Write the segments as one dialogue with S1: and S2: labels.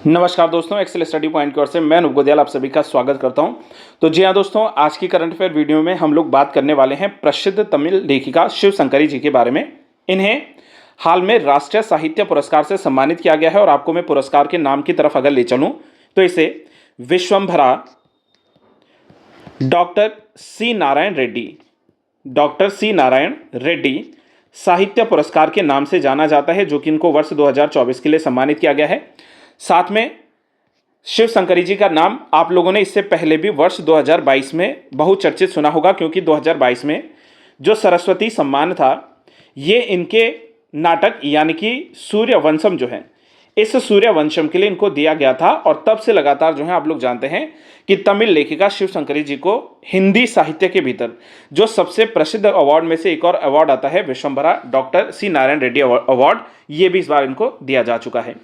S1: नमस्कार दोस्तों, Excel study point की ओर से मैं अनूप गोदियाल आप सभी का स्वागत करता हूं। तो जी हाँ दोस्तों, आज की करंट अफेयर वीडियो में हम लोग बात करने वाले हैं प्रसिद्ध तमिल लेखिका शिव शंकरी जी के बारे में। इन्हें हाल में राष्ट्रीय साहित्य पुरस्कार से सम्मानित किया गया है और आपको मैं पुरस्कार के नाम की तरफ अगर ले चलूँ तो इसे विश्वंभरा डॉक्टर सी नारायण रेड्डी साहित्य पुरस्कार के नाम से जाना जाता है, जो कि इनको वर्ष 2024 के लिए सम्मानित किया गया है। साथ में शिव शंकरी जी का नाम आप लोगों ने इससे पहले भी वर्ष 2022 में बहुचर्चित सुना होगा, क्योंकि 2022 में जो सरस्वती सम्मान था ये इनके नाटक यानी कि सूर्यवंशम जो है, इस सूर्यवंशम के लिए इनको दिया गया था। और तब से लगातार जो है आप लोग जानते हैं कि तमिल लेखिका शिव शंकरी जी को हिंदी साहित्य के भीतर जो सबसे प्रसिद्ध अवार्ड में से एक और अवार्ड आता है Vishwambhara doctor C Narayana Reddy award, ये भी इस बार इनको दिया जा चुका है।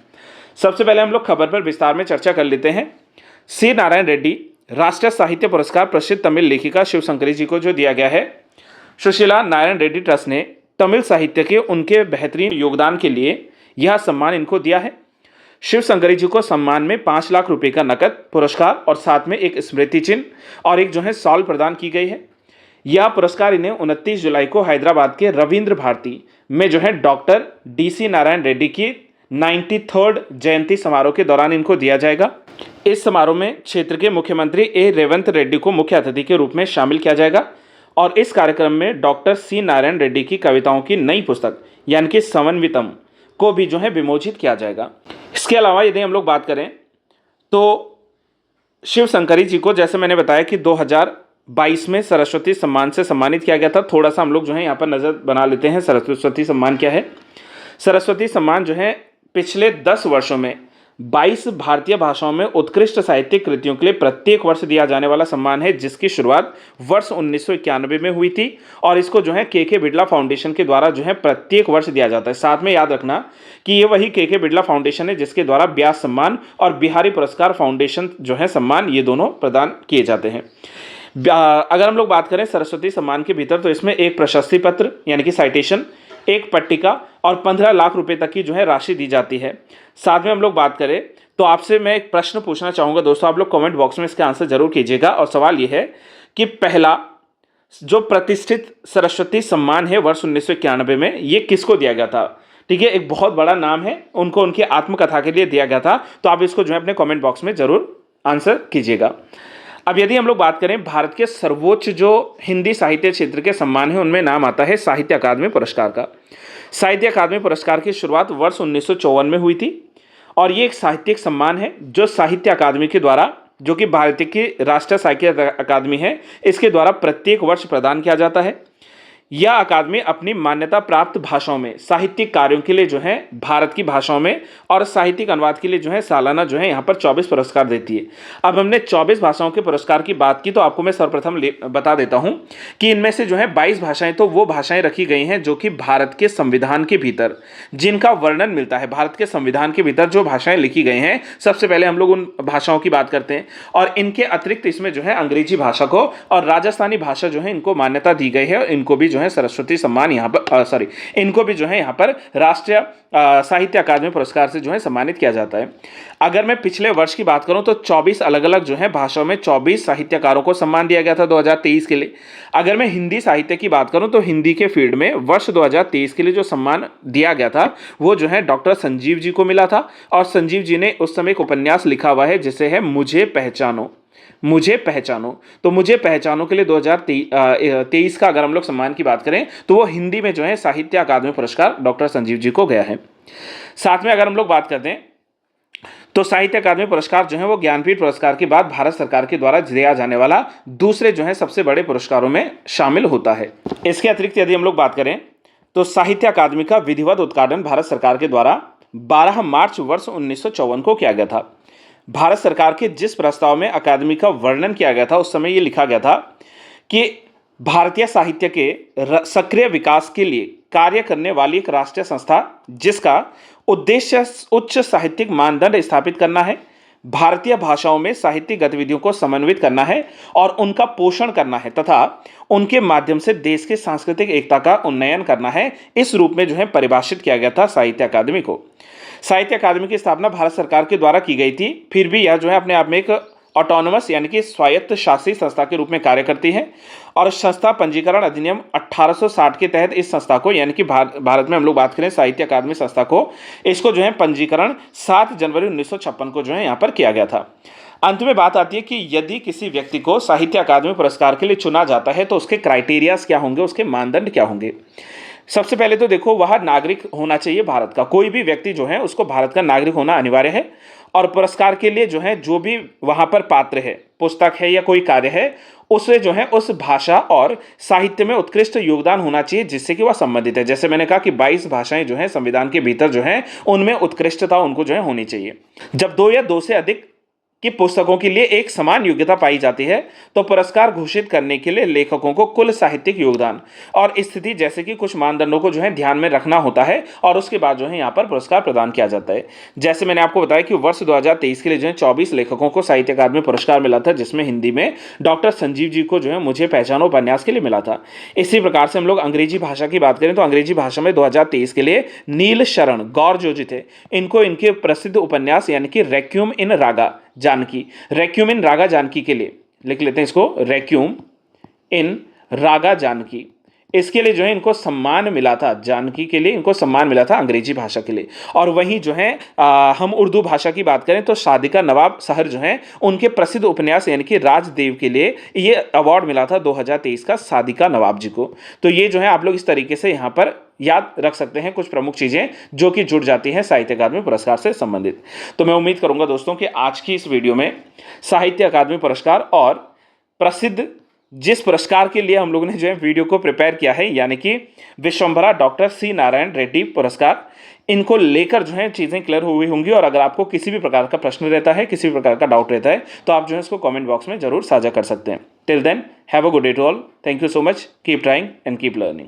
S1: सबसे पहले हम लोग खबर पर विस्तार में चर्चा कर लेते हैं। सी नारायण रेड्डी राष्ट्रीय साहित्य पुरस्कार प्रसिद्ध तमिल लेखिका शिव शंकरी जी को जो दिया गया है, सुशीला नारायण रेड्डी ट्रस्ट ने तमिल साहित्य के उनके बेहतरीन योगदान के लिए यह सम्मान इनको दिया है। शिव शंकरी जी को सम्मान में 5 लाख रुपए का नकद पुरस्कार और साथ में एक स्मृति चिन्ह और एक जो है शॉल प्रदान की गई है। यह पुरस्कार इन्हें 29 जुलाई को हैदराबाद के रविंद्र भारती में जो है डॉक्टर DC नारायण रेड्डी की 93rd जयंती समारोह के दौरान इनको दिया जाएगा। इस समारोह में क्षेत्र के मुख्यमंत्री ए रेवंत रेड्डी को मुख्य अतिथि के रूप में शामिल किया जाएगा और इस कार्यक्रम में डॉक्टर सी नारायण रेड्डी की कविताओं की नई पुस्तक यानी कि समन्वितम को भी जो है विमोचित किया जाएगा। इसके अलावा यदि हम लोग बात करें तो शिव शंकरी जी को जैसे मैंने बताया कि 2022 में सरस्वती सम्मान से सम्मानित किया गया था। थोड़ा सा हम लोग जो है यहाँ पर नज़र बना लेते हैं सरस्वती सम्मान क्या है। सरस्वती सम्मान जो है पिछले 10 वर्षों में 22 भारतीय भाषाओं में उत्कृष्ट साहित्यिक कृतियों के लिए प्रत्येक वर्ष दिया जाने वाला सम्मान है, जिसकी शुरुआत वर्ष 1991 में हुई थी और इसको जो है के बिड़ला फाउंडेशन के द्वारा जो है प्रत्येक वर्ष दिया जाता है। साथ में याद रखना कि ये वही के बिड़ला फाउंडेशन है जिसके द्वारा व्यास सम्मान और बिहारी पुरस्कार फाउंडेशन जो है सम्मान, ये दोनों प्रदान किए जाते हैं। अगर हम लोग बात करें सरस्वती सम्मान के भीतर तो इसमें एक प्रशस्ति पत्र यानी कि साइटेशन, एक पट्टिका और 15 लाख रुपए तक की जो है राशि दी जाती है। साथ में हम लोग बात करें तो आपसे मैं एक प्रश्न पूछना चाहूँगा दोस्तों, आप लोग कमेंट बॉक्स में इसका आंसर जरूर कीजिएगा। और सवाल ये है कि पहला जो प्रतिष्ठित सरस्वती सम्मान है वर्ष 1991 में, ये किसको दिया गया था? ठीक है, एक बहुत बड़ा नाम है, उनको उनकी आत्मकथा के लिए दिया गया था। तो आप इसको जो है अपने कॉमेंट बॉक्स में जरूर आंसर कीजिएगा। अब यदि हम लोग बात करें भारत के सर्वोच्च जो हिंदी साहित्य क्षेत्र के सम्मान है, उनमें नाम आता है साहित्य अकादमी पुरस्कार का। साहित्य अकादमी पुरस्कार की शुरुआत वर्ष 1954 में हुई थी और ये एक साहित्यिक सम्मान है जो साहित्य अकादमी के द्वारा, जो कि भारत की राष्ट्रीय साहित्य अकादमी है, इसके द्वारा प्रत्येक वर्ष प्रदान किया जाता है। यह अकादमी अपनी मान्यता प्राप्त भाषाओं में साहित्यिक कार्यों के लिए जो है भारत की भाषाओं में और साहित्यिक अनुवाद के लिए जो है सालाना जो है यहाँ पर 24 पुरस्कार देती है। अब हमने 24 भाषाओं के पुरस्कार की बात की तो आपको मैं सर्वप्रथम बता देता हूँ कि इनमें से जो है 22 भाषाएं तो वो भाषाएं रखी गई हैं जो कि भारत के संविधान के भीतर जिनका वर्णन मिलता है। भारत के संविधान के भीतर जो भाषाएं लिखी गई हैं, सबसे पहले हम लोग उन भाषाओं की बात करते हैं। और इनके अतिरिक्त इसमें जो है अंग्रेजी भाषा को और राजस्थानी भाषा जो है इनको मान्यता दी गई है और इनको भी जो है सरस्वती सम्मान यहाँ पर इनको भी जो है यहाँ पर राष्ट्रीय साहित्य अकादमी पुरस्कार से जो है सम्मानित किया जाता है। अगर मैं पिछले वर्ष की बात करूं तो 24 अलग अलग जो है भाषाओं में 24 साहित्यकारों को सम्मान दिया गया था 2023 के लिए। अगर मैं हिंदी साहित्य की बात करूं तो हिंदी के फील्ड में वर्ष 2023 के लिए जो सम्मान दिया गया था वो जो है डॉक्टर संजीव जी को मिला था। और संजीव जी ने उस समय एक उपन्यास लिखा हुआ है जिसे है मुझे पहचानो। तो मुझे पहचानो के लिए 2023 का अगर हम लोग सम्मान की बात करें तो वो हिंदी में जो है साहित्य अकादमी पुरस्कार डॉक्टर संजीव जी को गया है। साथ में अगर हम लोग बात करते हैं तो साहित्य अकादमी पुरस्कार जो है वो ज्ञानपीठ पुरस्कार के बाद भारत सरकार के द्वारा दिया जाने वाला दूसरे जो है सबसे बड़े पुरस्कारों में शामिल होता है। इसके अतिरिक्त यदि हम लोग बात करें तो साहित्य अकादमी का विधिवत उद्घाटन भारत सरकार के द्वारा 12 मार्च वर्ष 1954 को किया गया था। भारत सरकार के जिस प्रस्ताव में अकादमी का वर्णन किया गया था उस समय ये लिखा गया था कि भारतीय साहित्य के सक्रिय विकास के लिए कार्य करने वाली एक राष्ट्रीय संस्था जिसका उद्देश्य उच्च साहित्यिक मानदंड स्थापित करना है, भारतीय भाषाओं में साहित्यिक गतिविधियों को समन्वित करना है और उनका पोषण करना है तथा उनके माध्यम से देश की सांस्कृतिक एकता का उन्नयन करना है। इस रूप में जो है परिभाषित किया गया था साहित्य अकादमी को। साहित्य अकादमी की स्थापना भारत सरकार के द्वारा की गई थी, फिर भी यह जो है अपने आप में एक ऑटोनोमस यानी कि स्वायत्त शासी संस्था के रूप में कार्य करती है। और संस्था पंजीकरण अधिनियम 1860 के तहत इस संस्था को, यानी कि भारत में हम लोग बात करें साहित्य अकादमी संस्था को, इसको जो है पंजीकरण 7 जनवरी 1956 को जो है यहाँ पर किया गया था। अंत में बात आती है कि यदि किसी व्यक्ति को साहित्य अकादमी पुरस्कार के लिए चुना जाता है तो उसके क्राइटेरियाज क्या होंगे, उसके मानदंड क्या होंगे। सबसे पहले तो देखो, वह नागरिक होना चाहिए भारत का। कोई भी व्यक्ति जो है उसको भारत का नागरिक होना अनिवार्य है। और पुरस्कार के लिए जो है जो भी वहां पर पात्र है, पुस्तक है या कोई कार्य है, उसे जो है उस भाषा और साहित्य में उत्कृष्ट योगदान होना चाहिए जिससे कि वह संबंधित है। जैसे मैंने कहा कि 22 भाषाएं जो है संविधान के भीतर जो है उनमें उत्कृष्टता उनको जो है होनी चाहिए। जब 2 या 2 से अधिक कि पुस्तकों के लिए एक समान योग्यता पाई जाती है तो पुरस्कार घोषित करने के लिए लेखकों को कुल साहित्यिक योगदान और स्थिति जैसे कि कुछ मानदंडों को जो है ध्यान में रखना होता है और उसके बाद जो है यहाँ पर पुरस्कार प्रदान किया जाता है। जैसे मैंने आपको बताया कि वर्ष 2023 के लिए जो है 24 लेखकों को साहित्य अकादमी पुरस्कार मिला था, जिसमें हिंदी में डॉक्टर संजीव जी को जो है मुझे पहचानो उपन्यास के लिए मिला था। इसी प्रकार से हम लोग अंग्रेजी भाषा की बात करें तो अंग्रेजी भाषा में 2023 के लिए नील शरण गौर जो जी थे, इनको इनके प्रसिद्ध उपन्यास यानी कि रेक्यूम इन रागा जानकी, रेक्यूम इन रागा जानकी के लिए लिख लेते हैं इसको, रेक्यूम इन रागा जानकी, इसके लिए जो है इनको सम्मान मिला था। जानकी के लिए इनको सम्मान मिला था अंग्रेजी भाषा के लिए। और वहीं जो है हम उर्दू भाषा की बात करें तो सादिका नवाब सहर जो है उनके प्रसिद्ध उपन्यास यानी कि राजदेव के लिए ये अवार्ड मिला था 2023 का सादिका नवाब जी को। तो ये जो है आप लोग इस तरीके से यहाँ पर याद रख सकते हैं कुछ प्रमुख चीज़ें जो कि जुड़ जाती हैं साहित्य अकादमी पुरस्कार से संबंधित। तो मैं उम्मीद करूंगा दोस्तों कि आज की इस वीडियो में साहित्य अकादमी पुरस्कार और प्रसिद्ध जिस पुरस्कार के लिए हम लोगों ने जो है वीडियो को प्रिपेयर किया है यानी कि विश्वंभरा डॉक्टर सी नारायण रेड्डी पुरस्कार, इनको लेकर जो है चीज़ें क्लियर हुई होंगी। और अगर आपको किसी भी प्रकार का प्रश्न रहता है, किसी भी प्रकार का डाउट रहता है तो आप जो है इसको कमेंट बॉक्स में जरूर साझा कर सकते हैं। Till then have a good day to all. Thank you so much. Keep trying and keep learning.